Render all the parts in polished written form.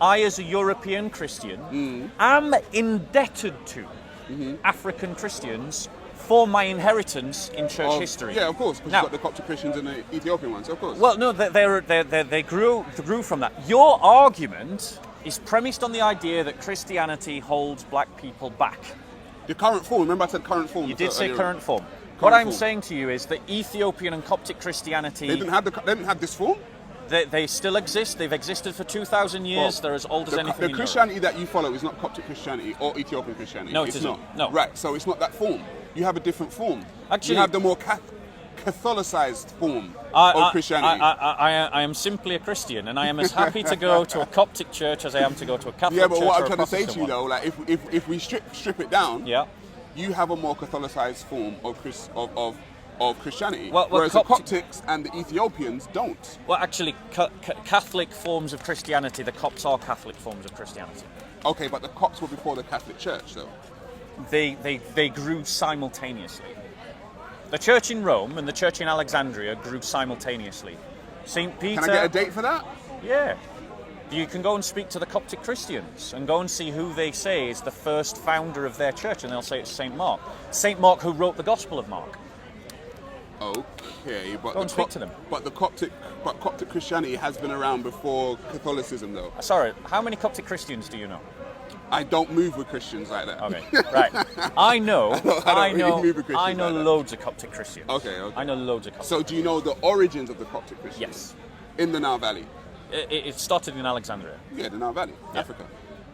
I, as a European Christian, am indebted to African Christians for my inheritance in church history. Yeah, of course, because you've got the Coptic Christians and the Ethiopian ones, of course. Well, no, they grew from that. Your argument is premised on the idea that Christianity holds black people back. The current form, remember I said current form? You did say current form. What I'm saying to you is that Ethiopian and Coptic Christianity... They didn't have this form? They still exist. They've existed for 2,000 years. Well, they're as old as anything The Christianity that you follow is not Coptic Christianity or Ethiopian Christianity. No, it's not. No. Right, so it's not that form. You have a different form. Actually, you have the more Catholicized form of Christianity. I am simply a Christian, and I am as happy to go to a Coptic church as I am to go to a Catholic church. Yeah, but what I'm trying to say to you, though, like if we strip it down, you have a more Catholicized form of Christianity, whereas the Coptics and the Ethiopians don't. Well, actually, Catholic forms of Christianity, the Copts are Catholic forms of Christianity. Okay, but the Copts were before the Catholic Church, though. They grew simultaneously. The church in Rome and the church in Alexandria grew simultaneously. St. Peter... Can I get a date for that? Yeah. You can go and speak to the Coptic Christians and go and see who they say is the first founder of their church, and they'll say it's St. Mark. St. Mark, who wrote the Gospel of Mark. Okay, but go and speak to them. But Coptic Christianity has been around before Catholicism, though. Sorry, how many Coptic Christians do you know? I don't move with Christians like that. Okay, right. I know loads of Coptic Christians. Okay. I know loads of Coptic. So do you know the origins of the Coptic Christians? Yes. In the Nile Valley? It started in Alexandria. Yeah, the Nile Valley, Africa.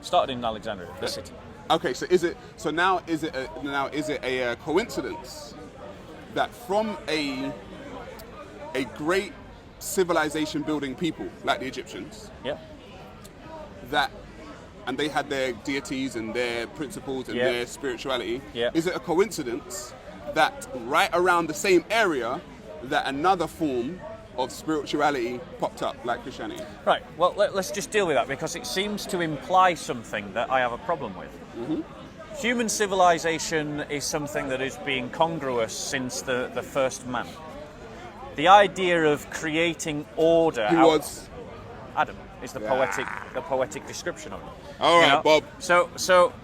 Started in Alexandria, the city. Okay, so is it a coincidence that from a great civilization building people like the Egyptians, and they had their deities and their principles and their spirituality, is it a coincidence that right around the same area that another form of spirituality popped up, like Christianity? Right, well, let's just deal with that, because it seems to imply something that I have a problem with. Human civilization is something that has been congruous since the first man. The idea of creating order... Who was? Adam is the poetic description of it. All right, Bob. So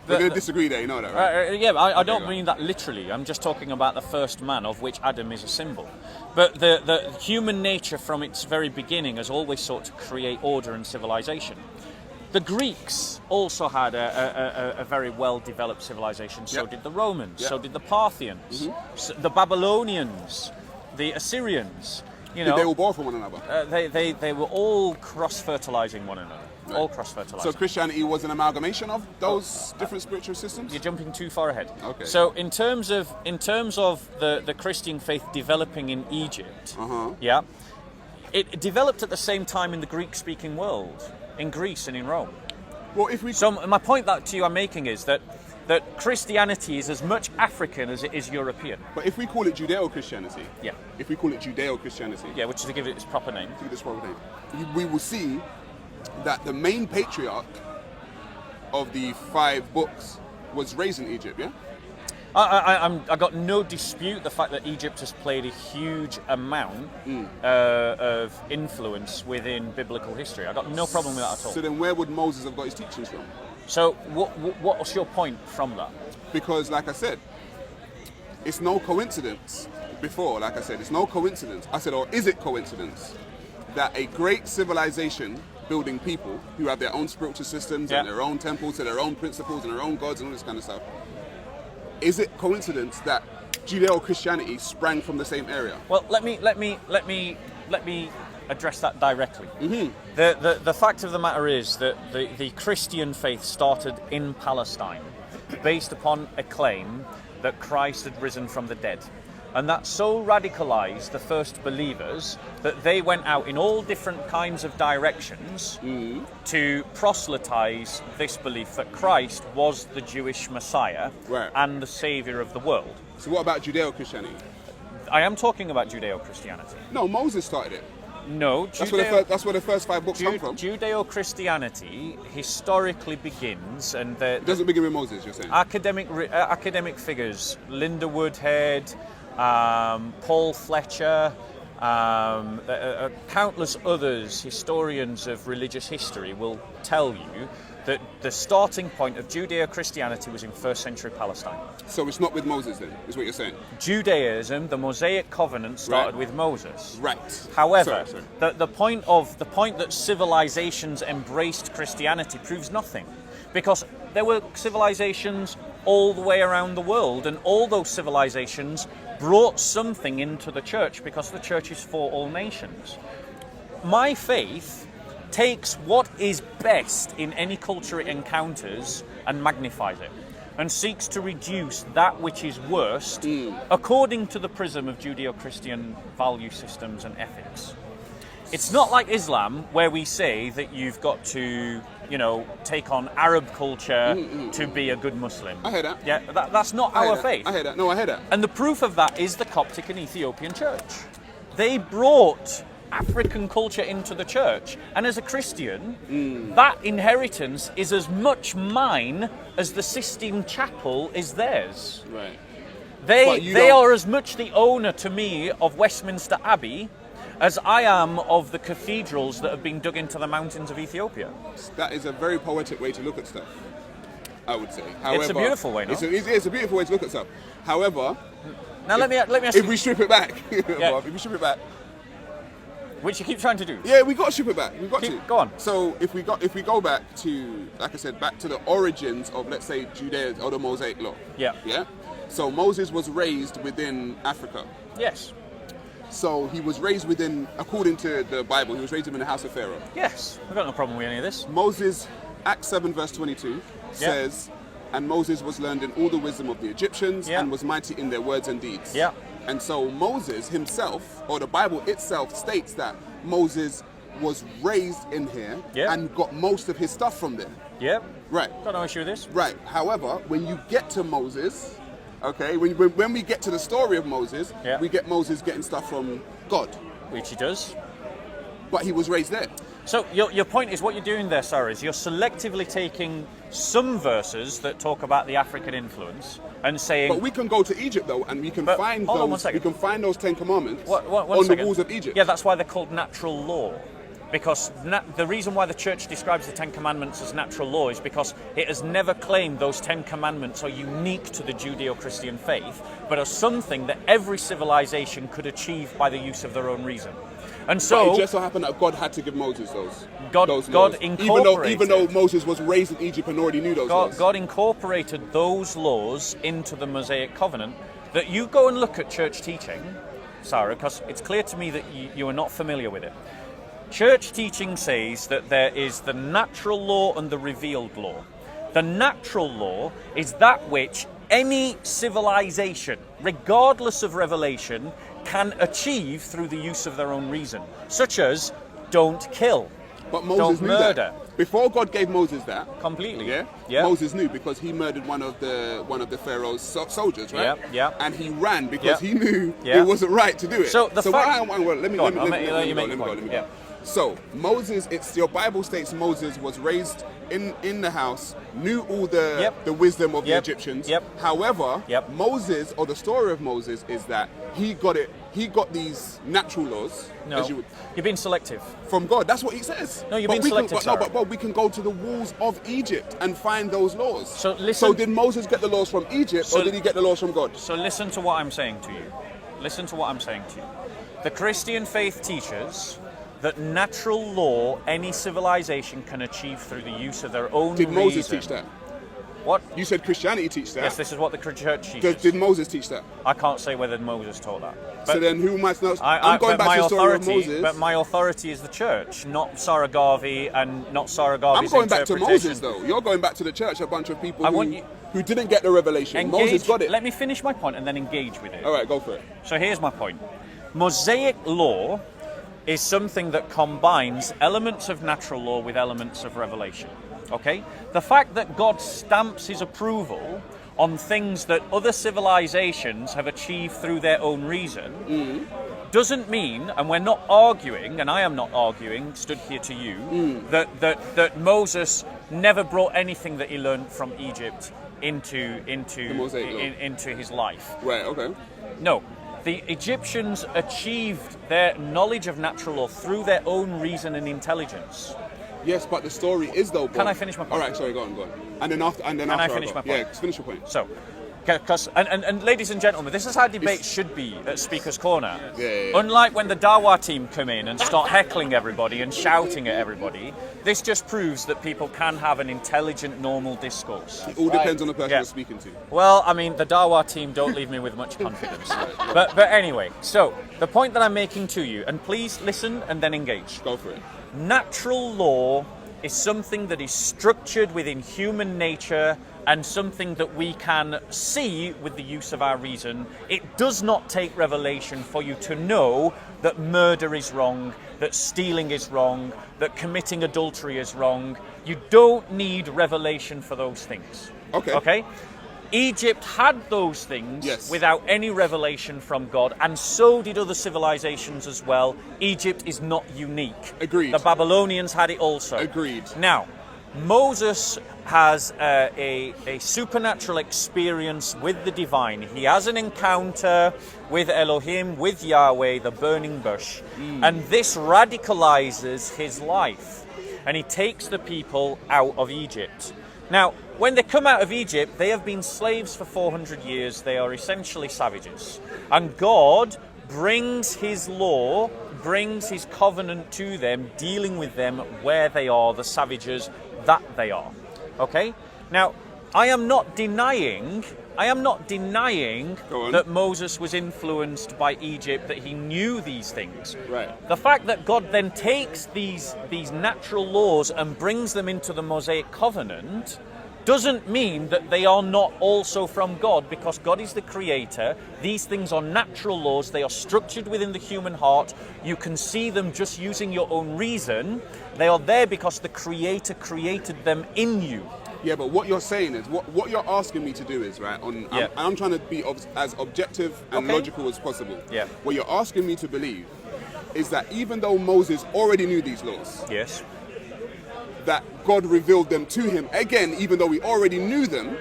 we're going to disagree there, you know that, right? I don't mean that literally. I'm just talking about the first man, of which Adam is a symbol. But the human nature from its very beginning has always sought to create order and civilization. The Greeks also had a very well-developed civilization. So did the Romans. So did the Parthians. The Babylonians. The Assyrians. Did they all borrow from one another? They were all cross-fertilizing one another. Right. All cross-fertilizing. So Christianity was an amalgamation of those different spiritual systems? You're jumping too far ahead. Okay. So in terms of the Christian faith developing in Egypt, it developed at the same time in the Greek-speaking world, in Greece and in Rome. Well, So my point to you I'm making is that Christianity is as much African as it is European. But if we call it Judeo-Christianity, which is to give it its proper name, we will see that the main patriarch of the 5 books was raised in Egypt, yeah? I got no dispute the fact that Egypt has played a huge amount of influence within biblical history. I got no problem with that at all. So then where would Moses have got his teachings from? So what's your point from that? Because, like I said, it's no coincidence. It's no coincidence. I said, or is it coincidence that a great civilization building people who have their own spiritual systems and their own temples and their own principles and their own gods and all this kind of stuff, is it coincidence that Judeo-Christianity sprang from the same area? Well, let me address that directly. The fact of the matter is that the Christian faith started in Palestine based upon a claim that Christ had risen from the dead. And that so radicalized the first believers that they went out in all different kinds of directions to proselytize this belief that Christ was the Jewish Messiah and the Savior of the world. So what about Judeo-Christianity? I am talking about Judeo-Christianity. No, Moses started it. No, that's where the first 5 books come from. Judeo-Christianity historically begins, and it doesn't begin with Moses, you're saying? Academic figures, Linda Woodhead, Paul Fletcher, countless others, historians of religious history, will tell you that the starting point of Judeo-Christianity was in first century Palestine. So it's not with Moses then, is what you're saying? Judaism, the Mosaic covenant, started with Moses. Right. However, Sorry. the point that civilizations embraced Christianity proves nothing, because there were civilizations all the way around the world, and all those civilizations brought something into the church, because the church is for all nations. My faith takes what is best in any culture it encounters and magnifies it, and seeks to reduce that which is worst according to the prism of Judeo-Christian value systems and ethics. It's not like Islam, where we say that you've got to, take on Arab culture to be a good Muslim. I hear that. Yeah, that's not our faith. I hear that. No, I hear that. And the proof of that is the Coptic and Ethiopian church. They brought African culture into the church, and as a Christian, that inheritance is as much mine as the Sistine Chapel is theirs. Right. They are as much the owner to me of Westminster Abbey as I am of the cathedrals that have been dug into the mountains of Ethiopia. That is a very poetic way to look at stuff, I would say. However, It's a beautiful way, no? It's a beautiful way to look at stuff. However, Now let me ask if you, we strip it back, Yeah. Bob, if we strip it back, which you keep trying to do. yeah, we got to strip it back. We got to. Go on. So if we go back to, like I said, back to the origins of, let's say, Judaism or the Mosaic Law. Yeah. Yeah. So Moses was raised within Africa. Yes. So he was raised within, according to the Bible, he was raised in the house of Pharaoh. Yes. I've got no problem with any of this. Moses, Acts 7 verse 22 says, and Moses was learned in all the wisdom of the Egyptians and was mighty in their words and deeds. Yeah. And so Moses himself, or the Bible itself, states that Moses was raised in here and got most of his stuff from there. Yeah. Right. Got no issue with this. Right. However, when you get to Moses, okay, when we get to the story of Moses, we get Moses getting stuff from God. Which he does. But he was raised there. So your point is, what you're doing there, Sarah, is you're selectively taking some verses that talk about the African influence and saying... But we can go to Egypt, though, and we can find those 10 Commandments on the walls of Egypt. Yeah, that's why they're called natural law. Because the reason why the church describes the 10 Commandments as natural law is because it has never claimed those 10 Commandments are unique to the Judeo-Christian faith, but are something that every civilization could achieve by the use of their own reason. And so, but it just so happened that God had to give Moses those God laws. Incorporated, even though Moses was raised in Egypt and already knew those laws. God incorporated those laws into the Mosaic covenant. That you go and look at church teaching, Sarah, because it's clear to me that you are not familiar with it. Church teaching says that there is the natural law and the revealed law. The natural law is that which any civilization, regardless of revelation, can achieve through the use of their own reason, such as don't kill, but Moses don't knew murder. That. Before God gave Moses that, completely, yeah, Moses knew, because he murdered one of the Pharaoh's soldiers, right? Yeah. And he ran because he knew it wasn't right to do it. So the fact, let me go. So Moses, your Bible states Moses was raised in the house, knew all the wisdom of the Egyptians. However, Moses, or the story of Moses, is that he got these natural laws. No, you're being selective. From God. That's what he says. No, you're being selective. But we can go to the walls of Egypt and find those laws. So listen. So did Moses get the laws from Egypt, or did he get the laws from God? So listen to what I'm saying to you. Listen to what I'm saying to you. The Christian faith teaches that natural law any civilization can achieve through the use of their own reason. Did Moses teach that? What? You said Christianity teach that. Yes, this is what the church teaches. Did Moses teach that? I can't say whether Moses taught that. But so then who might know? I'm going back to the story of Moses. But my authority is the church, not Sarah Garvey and not Sarah Garvey's I'm going back to Moses, though. You're going back to the church, a bunch of people who didn't get the revelation. Moses got it. Let me finish my point and then engage with it. All right, go for it. So here's my point. Mosaic law is something that combines elements of natural law with elements of revelation. Okay? The fact that God stamps his approval on things that other civilizations have achieved through their own reason doesn't mean, and we're not arguing, and I am not arguing, stood here to you, that Moses never brought anything that he learned from Egypt into his life. Right, okay. No. The Egyptians achieved their knowledge of natural law through their own reason and intelligence. Yes, but the story is though. Can I finish my point? All right, sorry, go on. And then after, Can I finish my point? Yeah, finish your point. So, because and ladies and gentlemen, this is how debate should be at Speaker's Corner. Yeah. Unlike when the Dawa team come in and start heckling everybody and shouting at everybody, this just proves that people can have an intelligent, normal discourse. It all depends on the person you're speaking to. Well, I mean, the Dawa team don't leave me with much confidence. But anyway, so the point that I'm making to you, and please listen and then engage. Go for it. Natural law is something that is structured within human nature and something that we can see with the use of our reason. It does not take revelation for you to know that murder is wrong, that stealing is wrong, that committing adultery is wrong. You don't need revelation for those things. Okay? Egypt had those things without any revelation from God, and so did other civilizations as well. Egypt is not unique. Agreed. The Babylonians had it also. Agreed. Now, Moses has a supernatural experience with the divine. He has an encounter with Elohim, with Yahweh, the burning bush, and this radicalizes his life, and he takes the people out of Egypt. Now, when they come out of Egypt, they have been slaves for 400 years. They are essentially savages. And God brings his law, brings his covenant to them, dealing with them where they are, the savages that they are. Okay? Now, I am not denying that Moses was influenced by Egypt, that he knew these things. Right. The fact that God then takes these natural laws and brings them into the Mosaic covenant doesn't mean that they are not also from God, because God is the creator. These things are natural laws. They are structured within the human heart. You can see them just using your own reason. They are there because the creator created them in you. Yeah, but what you're saying is, what you're asking me to do is, right, I'm trying to be as objective and logical as possible. Yeah. What you're asking me to believe is that even though Moses already knew these laws, yes, that God revealed them to him, again, even though he already knew them,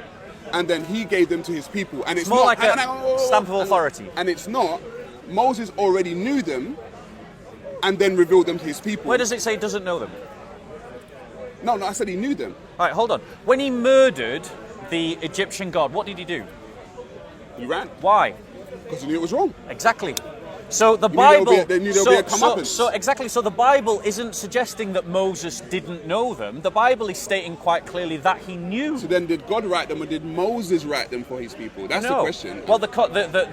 and then he gave them to his people. And it's more not, like a stamp of authority. And it's not, Moses already knew them, and then revealed them to his people. Where does it say he doesn't know them? No, I said he knew them. All right, hold on. When he murdered the Egyptian god, what did he do? He ran. Why? Because he knew it was wrong. Exactly. So the Bible. They knew there would be a comeuppance. So the Bible isn't suggesting that Moses didn't know them. The Bible is stating quite clearly that he knew. So then, did God write them, or did Moses write them for his people? That's the question. Well, the